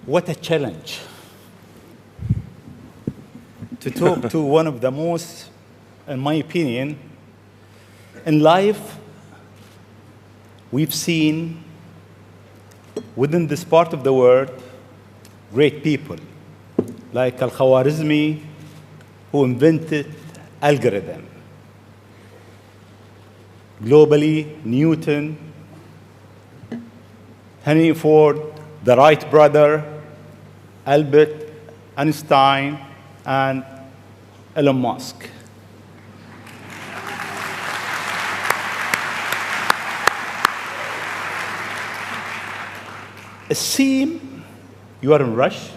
What a challenge to talk to one of the most, in my opinion, in life, we've seen within this part of the world great people like Al-Khwarizmi, who invented algorithm. Globally, Newton, Henry Ford, the Wright brother, Albert Einstein, and Elon Musk. It seems you are in rush.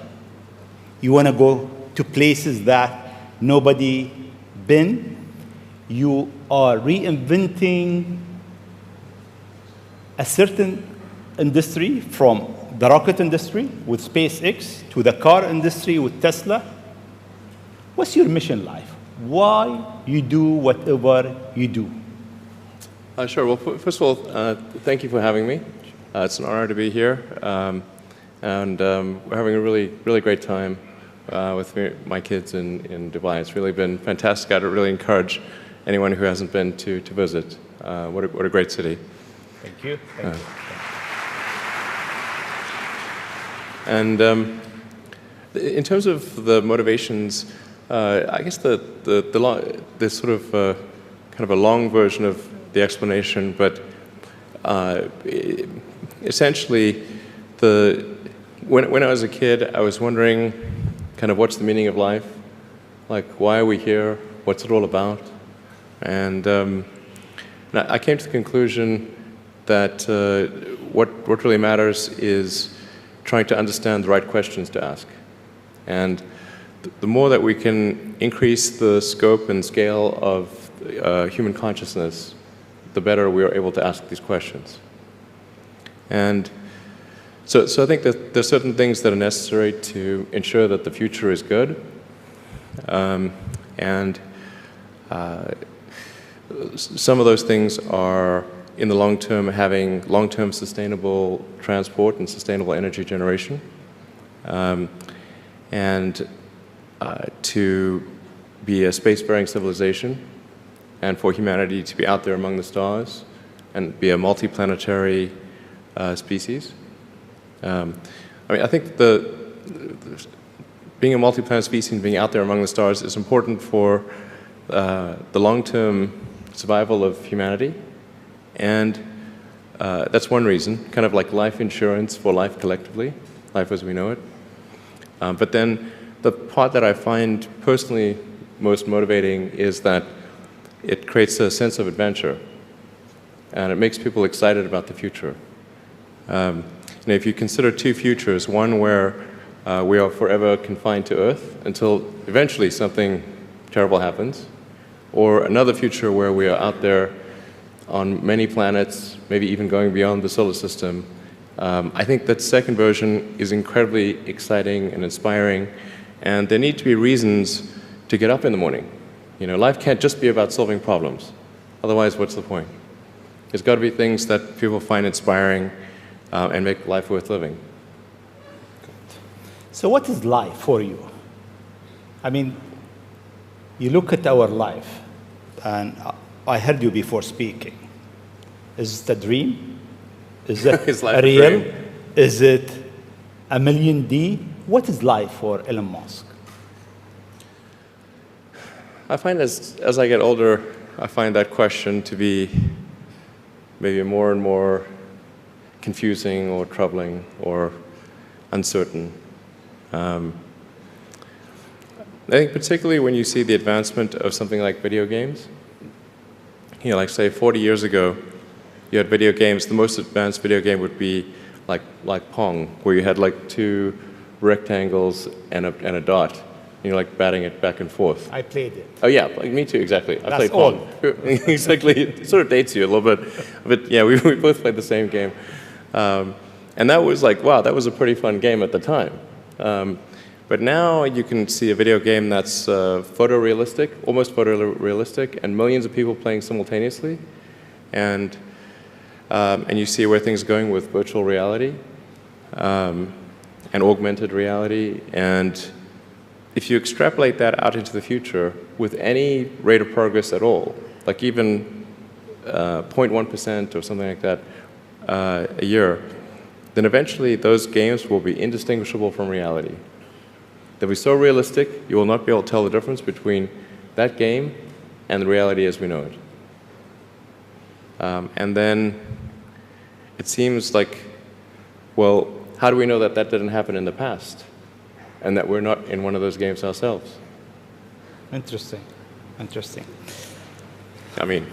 You want to go to places that nobody been. You are reinventing a certain industry, from the rocket industry with SpaceX to the car industry with Tesla. What's your mission life? Why you do whatever you do? Sure. Well, first of all, thank you for having me. It's an honor to be here, and we're having a really great time with my kids in Dubai. It's really been fantastic. I'd really encourage anyone who hasn't been to visit. What a great city. Thank you. Thank you. And in terms of the motivations, I guess the sort of kind of a long version of the explanation, but essentially, when I was a kid, I was wondering kind of what's the meaning of life, like why are we here, what's it all about, and I came to the conclusion that what really matters is trying to understand the right questions to ask. And the more that we can increase the scope and scale of human consciousness, the better we are able to ask these questions. And so I think that there's certain things that are necessary to ensure that the future is good. And some of those things are, in the long term, having long-term sustainable transport and sustainable energy generation, and to be a space-faring civilization, and for humanity to be out there among the stars and be a multi-planetary species. I mean, I think being a multi-planet species and being out there among the stars is important for the long-term survival of humanity. And that's one reason, kind of like life insurance for life collectively, life as we know it. But then the part that I find personally most motivating is that it creates a sense of adventure, and it makes people excited about the future. If you consider two futures, one where we are forever confined to Earth until eventually something terrible happens, or another future where we are out there on many planets, maybe even going beyond the solar system, I think that second version is incredibly exciting and inspiring, and there need to be reasons to get up in the morning. Life can't just be about solving problems. Otherwise, what's the point? There's got to be things that people find inspiring and make life worth living. So what is life for you? I mean, you look at our life, and I heard you before speaking. Is it a dream? Is it a real? Is it a million D? What is life for Elon Musk? I find as I get older, I find that question to be maybe more and more confusing or troubling or uncertain. I think particularly when you see the advancement of something like video games, like say 40 years ago, you had video games. The most advanced video game would be like Pong, where you had like two rectangles and a dot. Like batting it back and forth. I played it. Oh yeah, me too, exactly. I played all. Pong. Exactly, it sort of dates you a little bit. But yeah, we both played the same game. And that was like, wow, that was a pretty fun game at the time. But now you can see a video game that's photorealistic, almost photorealistic, and millions of people playing simultaneously. And you see where things are going with virtual reality. and augmented reality. And if you extrapolate that out into the future with any rate of progress at all, like even 0.1% or something like that a year, then eventually those games will be indistinguishable from reality. They'll be so realistic, you will not be able to tell the difference between that game and the reality as we know it. And then it seems like, well, how do we know that that didn't happen in the past and that we're not in one of those games ourselves? Interesting. Interesting. I mean,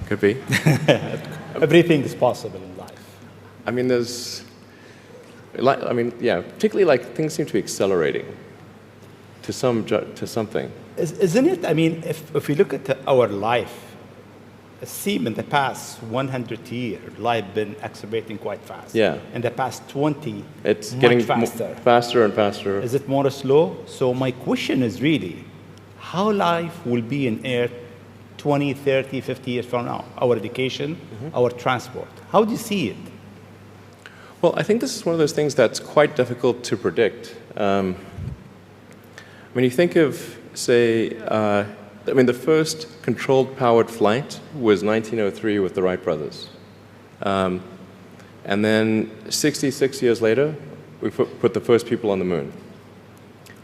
could be. Everything is possible in life. I mean, there's, like, I mean, yeah, particularly like things seem to be accelerating to something. Isn't it? I mean, if we look at our life, it seems in the past 100 years, life been accelerating quite fast. Yeah. In the past 20, It's much getting faster. Faster and faster. Is it more slow? So my question is really, how life will be in Earth 20, 30, 50 years from now? Our education, our transport. How do you see it? Well, I think this is one of those things that's quite difficult to predict. When you think of, say, I mean, the first controlled powered flight was 1903 with the Wright brothers. And then 66 years later, we put the first people on the moon.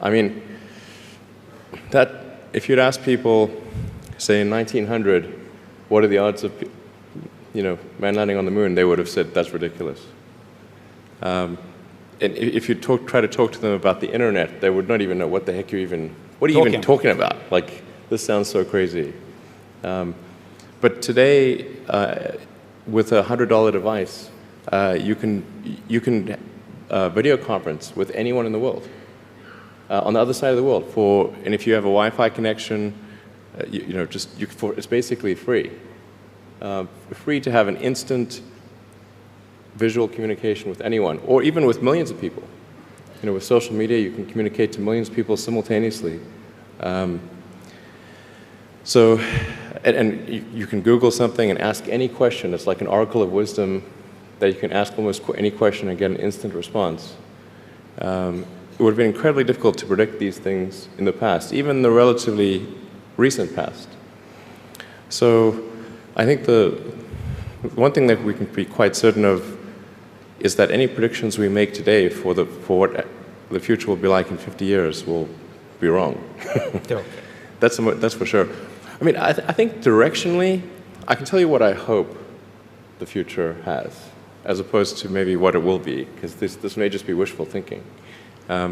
I mean, that, if you'd ask people, say in 1900, what are the odds of, man landing on the moon, they would have said, that's ridiculous. And if you try to talk to them about the internet, they would not even know what the heck what are you even talking about? Like, this sounds so crazy. But today, with a $100 device, you can video conference with anyone in the world, on the other side of the world. And if you have a Wi-Fi connection, it's basically free. Free to have an instant visual communication with anyone, or even with millions of people. With social media, you can communicate to millions of people simultaneously. So, and you can Google something and ask any question. It's like an oracle of wisdom that you can ask almost any question and get an instant response. It would have been incredibly difficult to predict these things in the past, even the relatively recent past. So I think the one thing that we can be quite certain of is that any predictions we make today for what the future will be like in 50 years will be wrong. That's for sure. I mean, I think directionally, I can tell you what I hope the future has, as opposed to maybe what it will be, because this may just be wishful thinking. I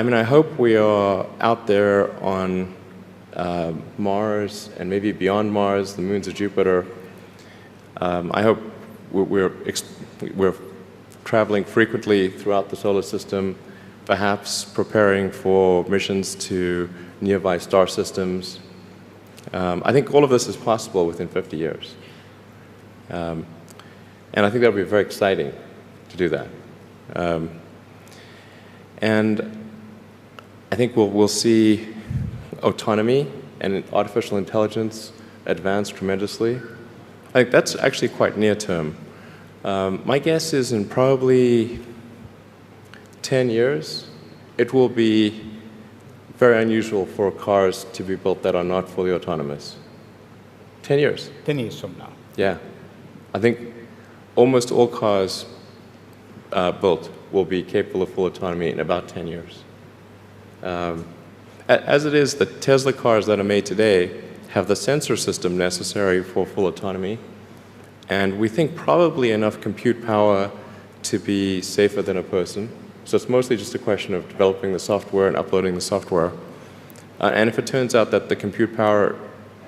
mean, I hope we are out there on Mars and maybe beyond Mars, the moons of Jupiter. I hope we're traveling frequently throughout the solar system, perhaps preparing for missions to nearby star systems. I think all of this is possible within 50 years. And I think that would be very exciting to do that. And I think we'll see autonomy and artificial intelligence advance tremendously. I think that's actually quite near term. My guess is in probably 10 years, it will be very unusual for cars to be built that are not fully autonomous. 10 years. 10 years from now. Yeah. I think almost all cars built will be capable of full autonomy in about 10 years. As it is, the Tesla cars that are made today have the sensor system necessary for full autonomy, and we think probably enough compute power to be safer than a person. So it's mostly just a question of developing the software and uploading the software. And if it turns out that the compute power,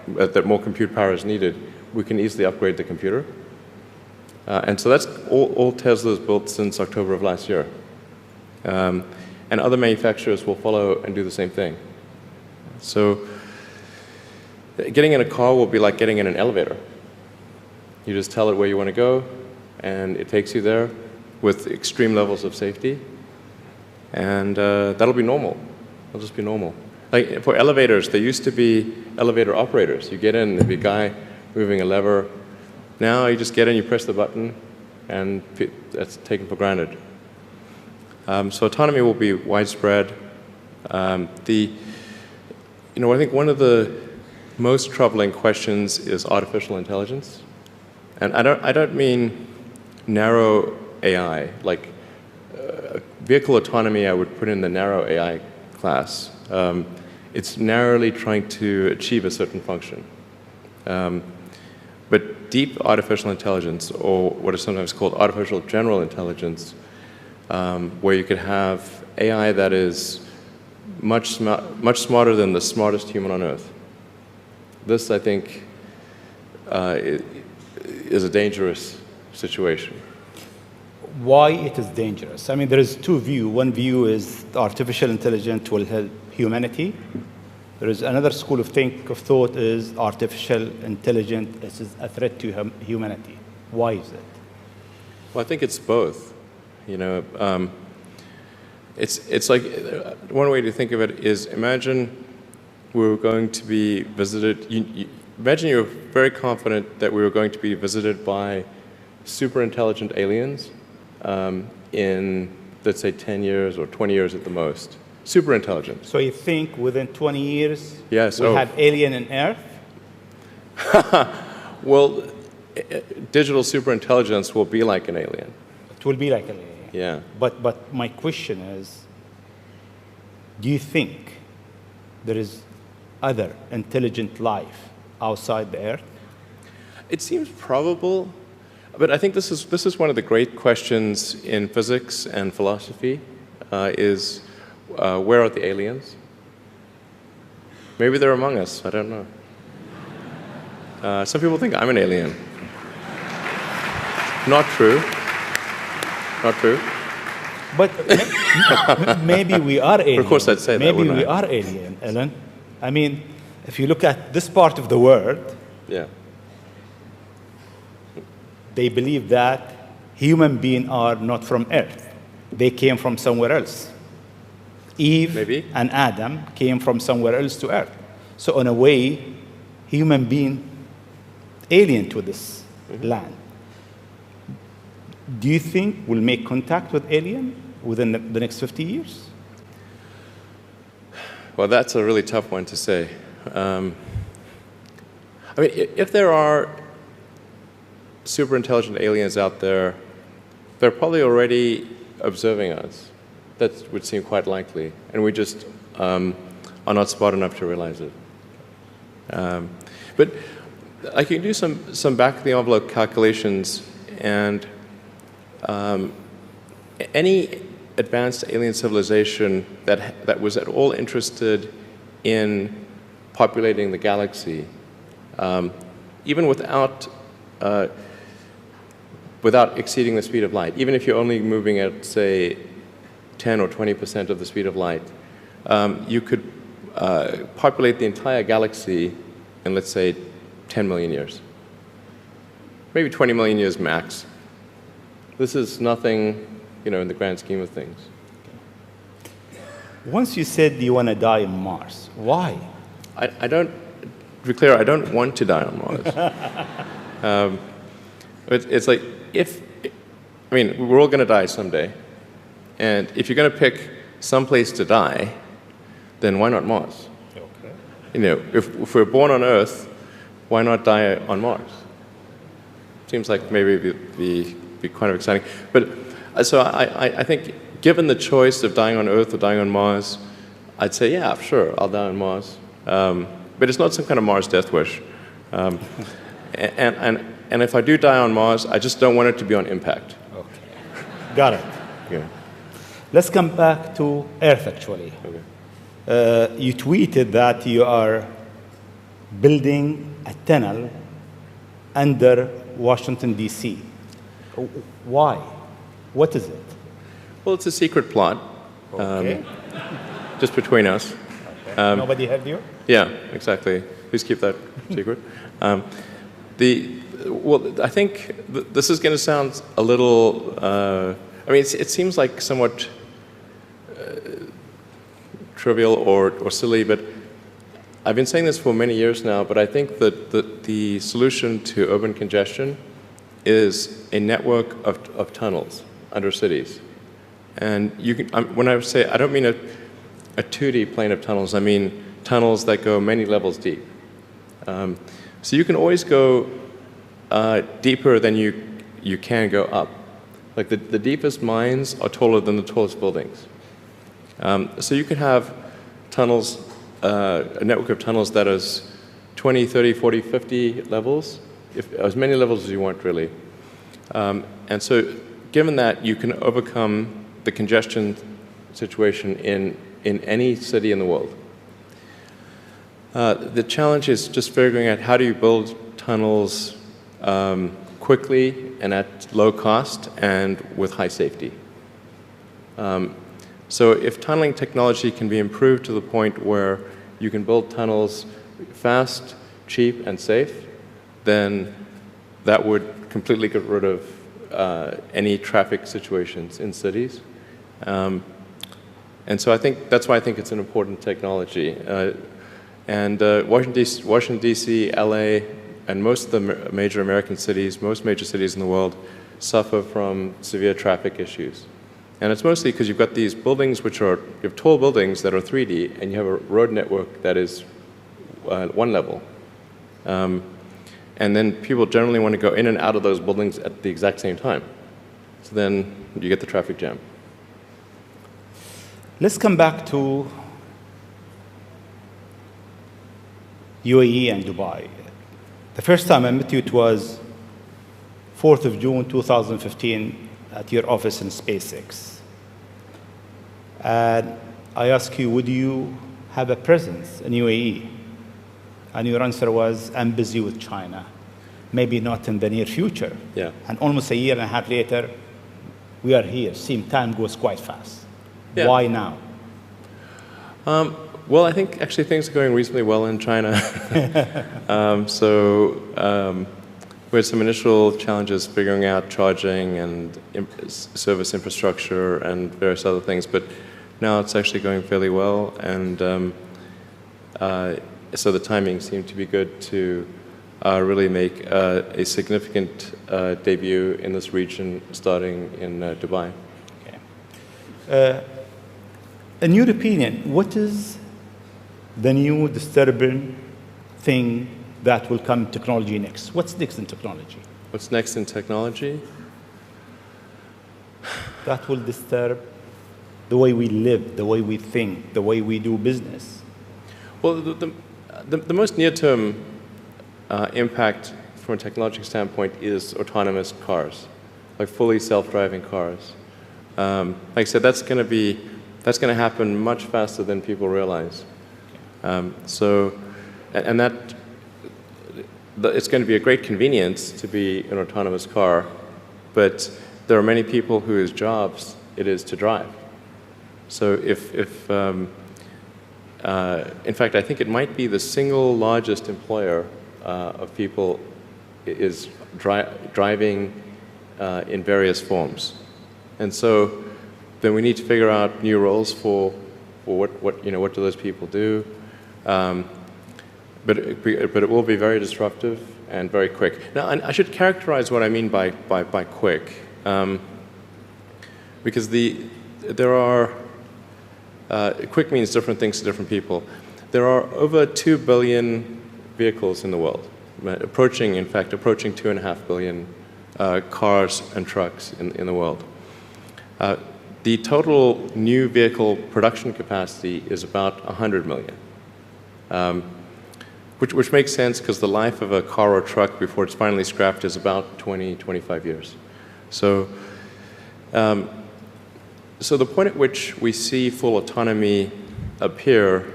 that more compute power is needed, we can easily upgrade the computer. And so that's all Teslas built since October of last year. And other manufacturers will follow and do the same thing. So getting in a car will be like getting in an elevator. You just tell it where you want to go, and it takes you there with extreme levels of safety. And that'll be normal. It'll just be normal. Like for elevators, there used to be elevator operators. You get in, there'd be a guy moving a lever. Now you just get in, you press the button, and that's taken for granted. So autonomy will be widespread. I think one of the most troubling questions is artificial intelligence. And I don't mean narrow AI, like vehicle autonomy I would put in the narrow AI class. It's narrowly trying to achieve a certain function. But deep artificial intelligence, or what is sometimes called artificial general intelligence, where you could have AI that is much smarter than the smartest human on Earth. This, I think, is a dangerous situation. Why it is dangerous? I mean, there is two views. One view is artificial intelligence will help humanity. There is another school of thought is artificial intelligence is a threat to humanity. Why is it? Well, I think it's both. It's like one way to think of it is imagine we were going to be visited. Imagine you're very confident that we were going to be visited by super intelligent aliens in, let's say, 10 years or 20 years at the most. Super intelligent. So you think within 20 years yes, we'll have alien in Earth? Well, digital superintelligence will be like an alien. It will be like an alien. Yeah. But my question is, do you think there is other intelligent life outside the Earth? It seems probable, but I think this is one of the great questions in physics and philosophy, is where are the aliens? Maybe they're among us, I don't know. Some people think I'm an alien. Not true. Not true. But maybe we are alien. Of course I'd say that, maybe we are alien, Elon. I mean, if you look at this part of the world, yeah, they believe that human beings are not from Earth. They came from somewhere else. Eve maybe. And Adam came from somewhere else to Earth. So in a way, human being alien to this land. Do you think we'll make contact with alien within the next 50 years? Well, that's a really tough one to say. I mean, if there are super intelligent aliens out there, they're probably already observing us. That would seem quite likely, and we just are not smart enough to realize it. But I can do some back-of-the-envelope calculations, and any advanced alien civilization that was at all interested in populating the galaxy, even without exceeding the speed of light, even if you're only moving at, say, 10 or 20% of the speed of light, you could populate the entire galaxy in, let's say, 10 million years. Maybe 20 million years max. This is nothing, in the grand scheme of things. Once you said you want to die on Mars, why? I don't, to be clear, I don't want to die on Mars. It's like, we're all going to die someday. And if you're going to pick some place to die, then why not Mars? Okay. If we're born on Earth, why not die on Mars? Seems like maybe it'd be kind of exciting. But so I think, given the choice of dying on Earth or dying on Mars, I'd say, yeah, sure, I'll die on Mars. But it's not some kind of Mars death wish. And if I do die on Mars, I just don't want it to be on impact. Okay. Got it. Yeah. Let's come back to Earth, actually. Okay. You tweeted that you are building a tunnel under Washington, D.C. Why? What is it? Well, it's a secret plot. Okay. Just between us. Okay. Nobody heard you? Yeah, exactly. Please keep that secret. I think this is going to sound a little, it seems like somewhat trivial or silly, but I've been saying this for many years now, but I think that the solution to urban congestion is a network of tunnels under cities. And you can, when I say, I don't mean a 2D plane of tunnels, I mean tunnels that go many levels deep. So you can always go deeper than you can go up. Like the deepest mines are taller than the tallest buildings. So you could have tunnels, a network of tunnels that is 20, 30, 40, 50 levels, as many levels as you want, really. And so given that, you can overcome the congestion situation in any city in the world. The challenge is just figuring out how do you build tunnels quickly and at low cost and with high safety. So if tunneling technology can be improved to the point where you can build tunnels fast, cheap, and safe, then that would completely get rid of any traffic situations in cities. And so I think that's why I think it's an important technology. Washington, D.C., LA, and most of the major American cities, most major cities in the world, suffer from severe traffic issues. And it's mostly because you've got these buildings you have tall buildings that are 3D, and you have a road network that is one level. And then people generally want to go in and out of those buildings at the exact same time. So then you get the traffic jam. Let's come back to UAE and Dubai. The first time I met you, it was 4th of June, 2015, at your office in SpaceX. And I asked you, would you have a presence in UAE? And your answer was, I'm busy with China. Maybe not in the near future. Yeah. And almost a year and a half later, we are here. Seems time goes quite fast. Yeah. Why now? Well, I think actually things are going reasonably well in China. We had some initial challenges figuring out charging and service infrastructure and various other things, but now it's actually going fairly well, and so the timing seemed to be good to really make a significant debut in this region, starting in Dubai. Okay. In your opinion, what is the new disturbing thing that will come in technology next? What's next in technology? What's next in technology? That will disturb the way we live, the way we think, the way we do business. Well, the most near-term impact from a technological standpoint is autonomous cars, like fully self-driving cars. Like I said, that's going to happen much faster than people realize. It's going to be a great convenience to be an autonomous car, but there are many people whose jobs it is to drive. So in fact, I think it might be the single largest employer of people is driving in various forms. And so then we need to figure out new roles for what do those people do. But it will be very disruptive and very quick. Now, I should characterize what I mean by quick, because quick means different things to different people. There are over 2 billion vehicles in the world, approaching 2.5 billion cars and trucks in the world. The total new vehicle production capacity is about 100 million. Which makes sense because the life of a car or truck before it's finally scrapped is about 20, 25 years. So the point at which we see full autonomy appear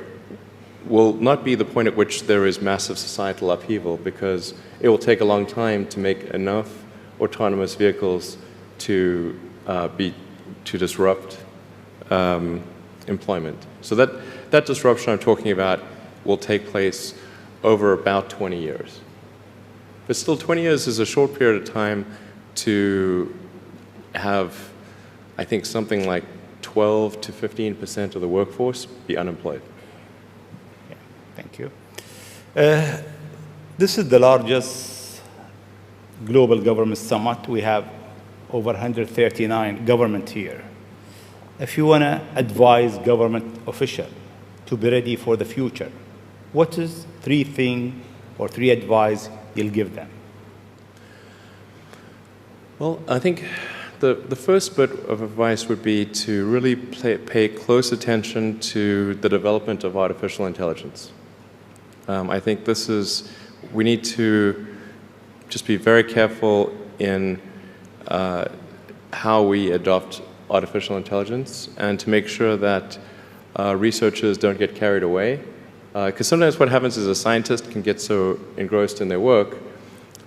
will not be the point at which there is massive societal upheaval, because it will take a long time to make enough autonomous vehicles to disrupt employment. So that disruption I'm talking about will take place over about 20 years. But still, 20 years is a short period of time to have, I think, something like 12 to 15% of the workforce be unemployed. Yeah, thank you. This is the largest global government summit. We have over 139 governments here. if you want to advise government official to be ready for the future, what is three things or three advice you'll give them? Well, I think the first bit of advice would be to really pay close attention to the development of artificial intelligence. I think we need to just be very careful in how we adopt artificial intelligence and to make sure that researchers don't get carried away. Because sometimes what happens is a scientist can get so engrossed in their work,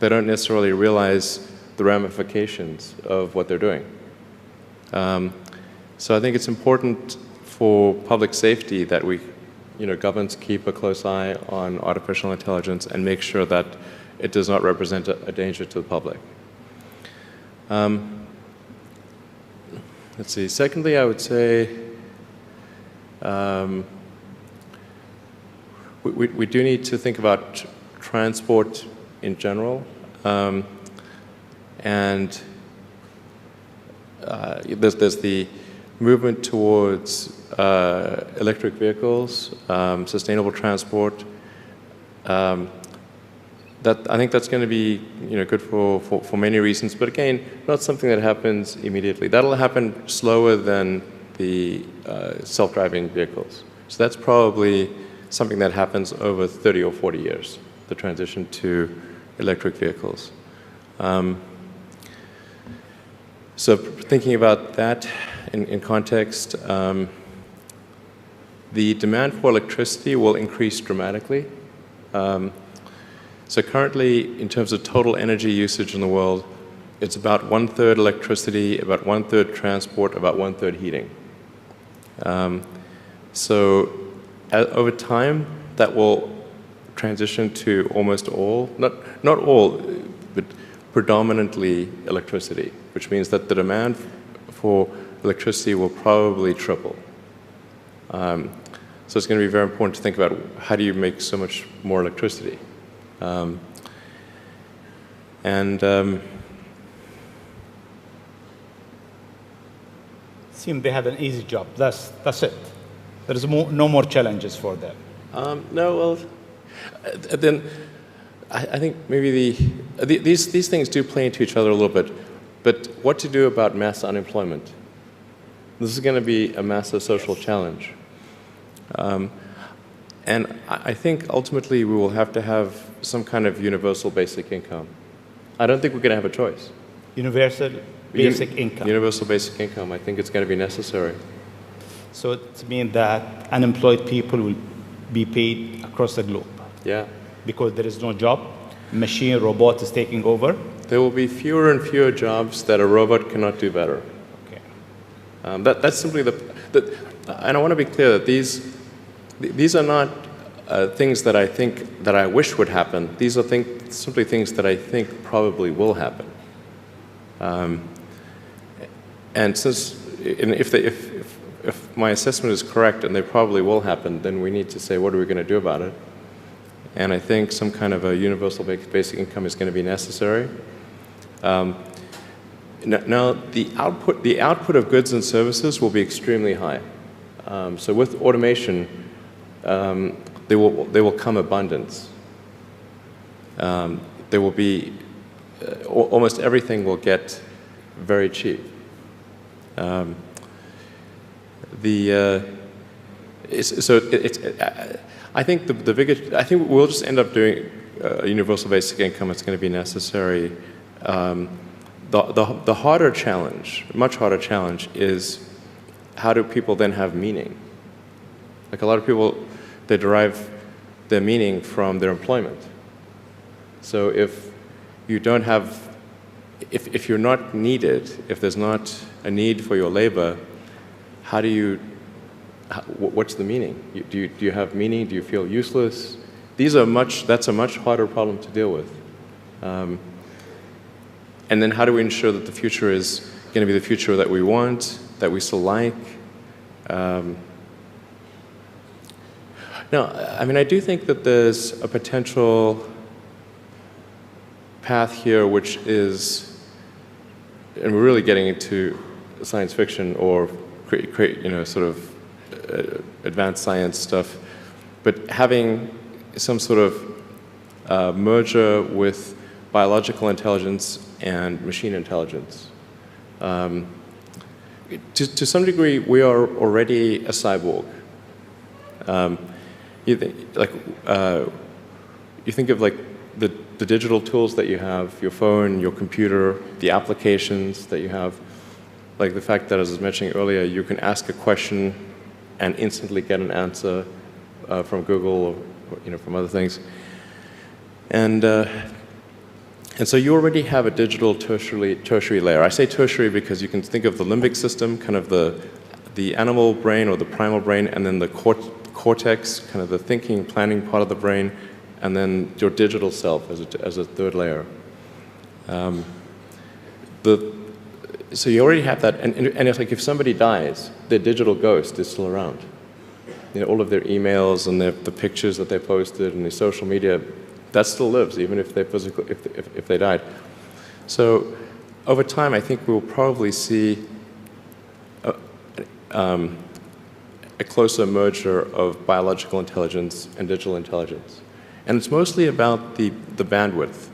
they don't necessarily realize the ramifications of what they're doing. So I think it's important for public safety that governments keep a close eye on artificial intelligence and make sure that it does not represent a danger to the public. Let's see. Secondly, I would say we do need to think about transport in general. And there's the movement towards electric vehicles, sustainable transport. I think that's going to be good for many reasons, but again, not something that happens immediately. That'll happen slower than the self-driving vehicles. So that's probably something that happens over 30 or 40 years, the transition to electric vehicles. So thinking about that in context, the demand for electricity will increase dramatically. So currently, in terms of total energy usage in the world, it's about 1/3 electricity, about 1/3 transport, about 1/3 heating. So over time, that will transition to almost all, not all, but predominantly electricity, which means that the demand for electricity will probably triple. So it's going to be very important to think about how do you make so much more electricity. Seem they have an easy job. That's it. There is no more challenges for them. No, well, then I think maybe these things do play into each other a little bit. But what to do about mass unemployment? This is going to be a massive social challenge. And I think ultimately we will have to have some kind of universal basic income. I don't think we're going to have a choice. Universal basic income. Universal basic income. I think it's going to be necessary. So it means that unemployed people will be paid across the globe. Yeah. Because there is no job, machine, robot is taking over. There will be fewer and fewer jobs that a robot cannot do better. Okay. That's simply and I want to be clear that these are not things that I think that I wish would happen. These are simply things that I think probably will happen. And if my assessment is correct and they probably will happen, then we need to say, what are we going to do about it? And I think some kind of a universal basic income is going to be necessary. Now, the output of goods and services will be extremely high. So with automation, there will come abundance. There will be almost everything will get very cheap. I think I think we'll just end up doing a universal basic income. It's going to be necessary. The harder challenge, much harder challenge, is how do people then have meaning? Like a lot of people, they derive their meaning from their employment. So if you don't have, if you're not needed, if there's not a need for your labor, how do you? What's the meaning? Do you have meaning? Do you feel useless? That's a much harder problem to deal with. And then how do we ensure that the future is going to be the future that we want, that we still like? No, I mean, I do think that there's a potential path here which is, and we're really getting into science fiction or create sort of advanced science stuff, but having some sort of merger with biological intelligence and machine intelligence. To some degree, we are already a cyborg. You think of like the digital tools that you have, your phone, your computer, the applications that you have, like the fact that, as I was mentioning earlier, you can ask a question and instantly get an answer from Google or from other things. And so you already have a digital tertiary layer. I say tertiary because you can think of the limbic system, kind of the animal brain or the primal brain, and then the cortex, kind of the thinking, planning part of the brain, and then your digital self as a third layer. So you already have that, and it's like if somebody dies, their digital ghost is still around. All of their emails and the pictures that they posted and the social media, that still lives, even if they died. So over time, I think we'll probably see a closer merger of biological intelligence and digital intelligence. And it's mostly about the bandwidth,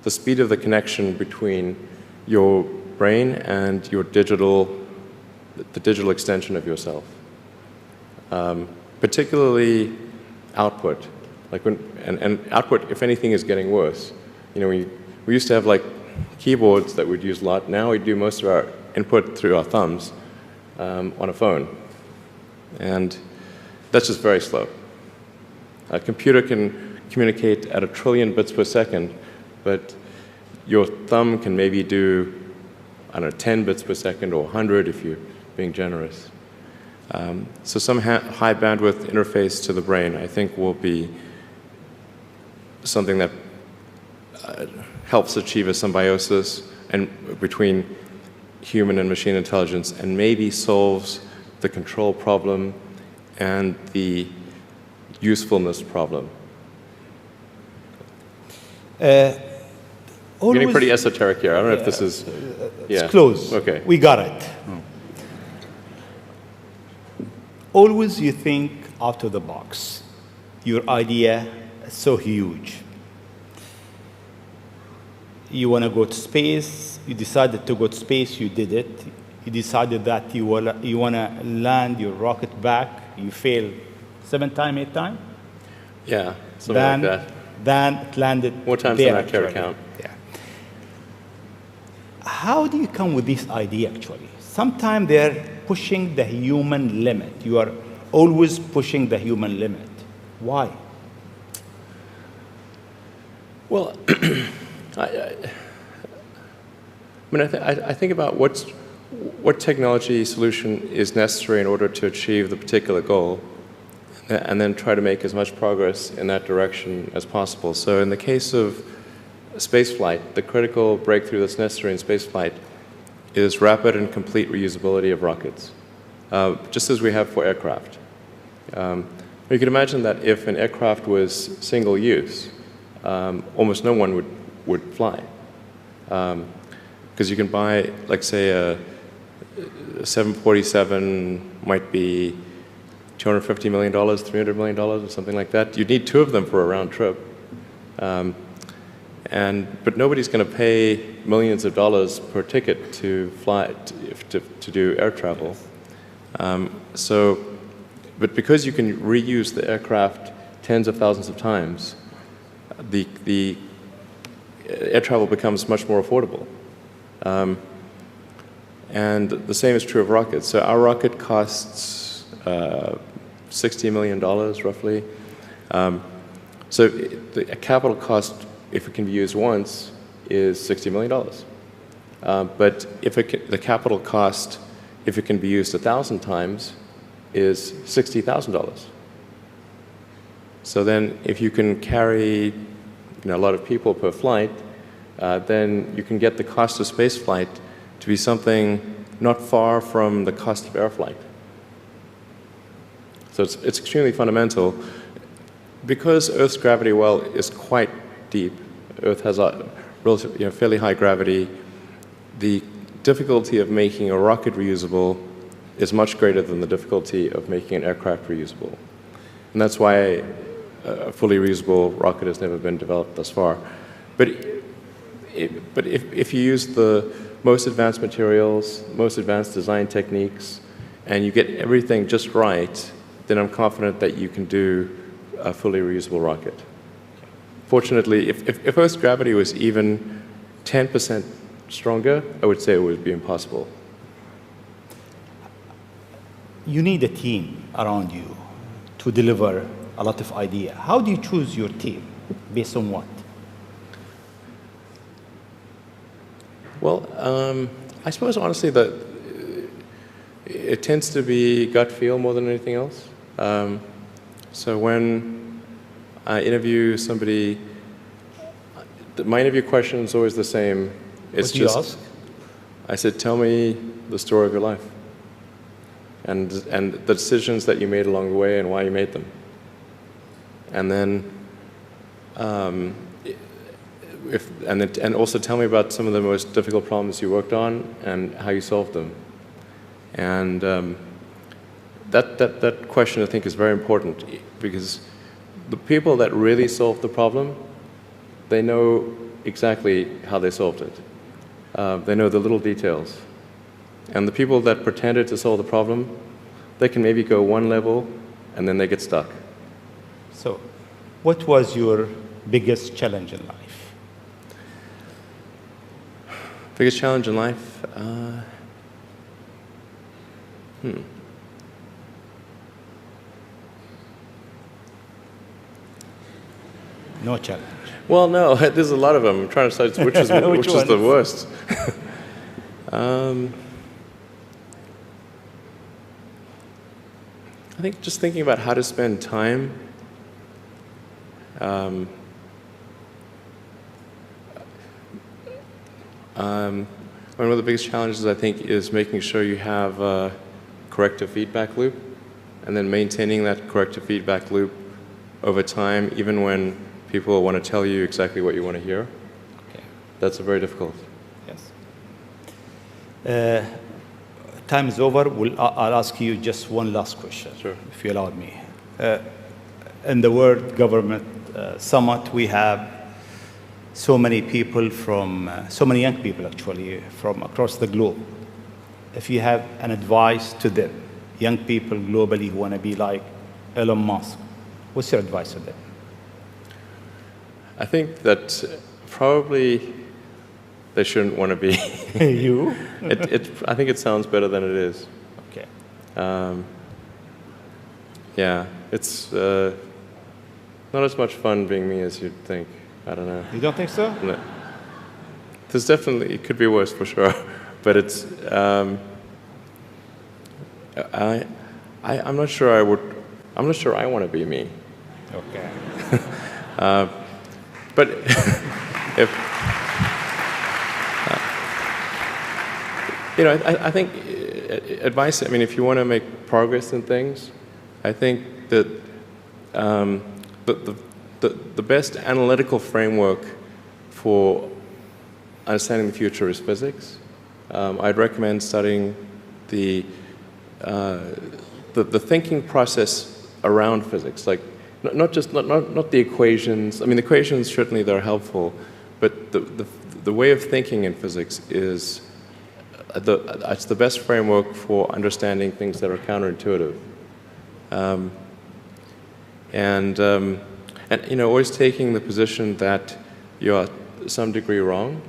the speed of the connection between your brain and the digital extension of yourself. Particularly output. And output, if anything, is getting worse. We used to have like keyboards that we'd use a lot. Now we do most of our input through our thumbs on a phone. And that's just very slow. A computer can communicate at 1 trillion bits per second, but your thumb can maybe do, I don't know, 10 bits per second or 100 if you're being generous. So some high bandwidth interface to the brain, I think, will be something that helps achieve a symbiosis between human and machine intelligence, and maybe solves the control problem and the usefulness problem. Getting pretty esoteric here. I don't know if this is... It's close. Okay. We got it. Always you think out of the box. Your idea is so huge. You want to go to space. You decided to go to space. You did it. You decided that you want to land your rocket back. You failed 7 times, 8 times? Yeah, something like that. Then it landed more times than I care to count. Yeah. How do you come with this idea, actually? Sometimes they're pushing the human limit. You are always pushing the human limit. Why? Well, I think about what technology solution is necessary in order to achieve the particular goal, and then try to make as much progress in that direction as possible. So in the case of spaceflight, the critical breakthrough that's necessary in spaceflight is rapid and complete reusability of rockets, just as we have for aircraft. You can imagine that if an aircraft was single use, almost no one would fly. Because you can buy, like, say, a 747 might be $250 million, $300 million, or something like that. You'd need 2 of them for a round trip. But nobody's going to pay millions of dollars per ticket to fly, to do air travel. But because you can reuse the aircraft tens of thousands of times, the air travel becomes much more affordable. And the same is true of rockets. So our rocket costs $60 million, roughly. So the capital cost, if it can be used once, is $60 million. But the capital cost, if it can be used 1,000 times, is $60,000. So then if you can carry a lot of people per flight, then you can get the cost of space flight to be something not far from the cost of air flight. So it's extremely fundamental. Because Earth's gravity well is quite deep, Earth has a relatively, fairly high gravity, the difficulty of making a rocket reusable is much greater than the difficulty of making an aircraft reusable. And that's why a fully reusable rocket has never been developed thus far. But if you use the most advanced materials, most advanced design techniques, and you get everything just right, then I'm confident that you can do a fully reusable rocket. Fortunately, if Earth's gravity was even 10% stronger, I would say it would be impossible. You need a team around you to deliver a lot of ideas. How do you choose your team? Based on what? Well, I suppose honestly that it tends to be gut feel more than anything else. So when I interview somebody, my interview question is always the same. It's what do you ask? I said, tell me the story of your life. And the decisions that you made along the way and why you made them. And then, and also tell me about some of the most difficult problems you worked on and how you solved them. And that question, I think, is very important because the people that really solved the problem, they know exactly how they solved it. They know the little details. And the people that pretended to solve the problem, they can maybe go one level and then they get stuck. So, what was your biggest challenge in life? Biggest challenge in life? No challenge. Well, no, there's a lot of them. I'm trying to decide which is the worst. I think just thinking about how to spend time. One of the biggest challenges, I think, is making sure you have a corrective feedback loop, and then maintaining that corrective feedback loop over time, even when people want to tell you exactly what you want to hear. Okay. That's very difficult. Yes. Time is over. I'll ask you just one last question, sure, if you allow me. In the World Government Summit, we have so many people from, so many young people actually, from across the globe. If you have an advice to them, young people globally who want to be like Elon Musk, what's your advice to them? I think that probably they shouldn't want to be. You? I think it sounds better than it is. Okay. Yeah, it's not as much fun being me as you'd think. I don't know. You don't think so? No. There's definitely, it could be worse for sure, but it's, I'm not sure I'm not sure I want to be me. Okay. But if, you know, I think advice, I mean, if you want to make progress in things, I think that the best analytical framework for understanding the future is physics. I'd recommend studying the thinking process around physics, like not the equations. I mean, the equations certainly they're helpful, but the way of thinking in physics is it's the best framework for understanding things that are counterintuitive. And you know, always taking the position that you're to some degree wrong,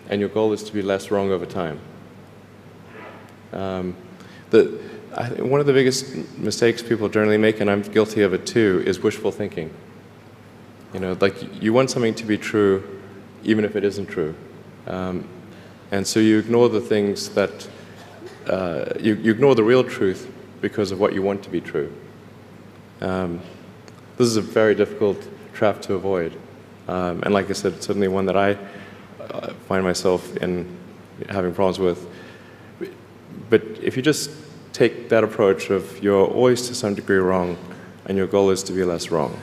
and your goal is to be less wrong over time. I think one of the biggest mistakes people generally make, and I'm guilty of it too, is wishful thinking. You know, like you want something to be true, even if it isn't true, and so you ignore the things that you ignore the real truth because of what you want to be true. This is a very difficult trap to avoid, and like I said, it's certainly one that I find myself in having problems with. But if you just take that approach of you're always to some degree wrong, and your goal is to be less wrong,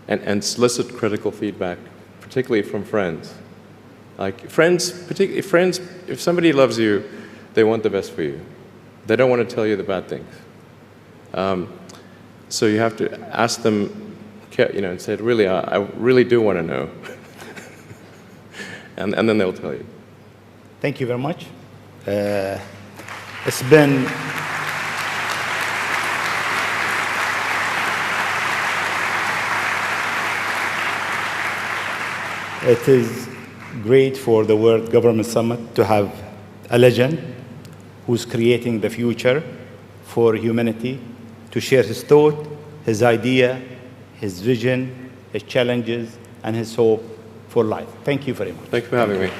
and solicit critical feedback, particularly from friends. Like friends, particularly friends, if somebody loves you, they want the best for you. They don't want to tell you the bad things. So you have to ask them, and say, really, I really do want to know. and then they'll tell you. Thank you very much. It's been It is great for the World Government Summit to have a legend who's creating the future for humanity to share his thought, his idea, his vision, his challenges, and his hope for life. Thank you very much. Thank you for having me.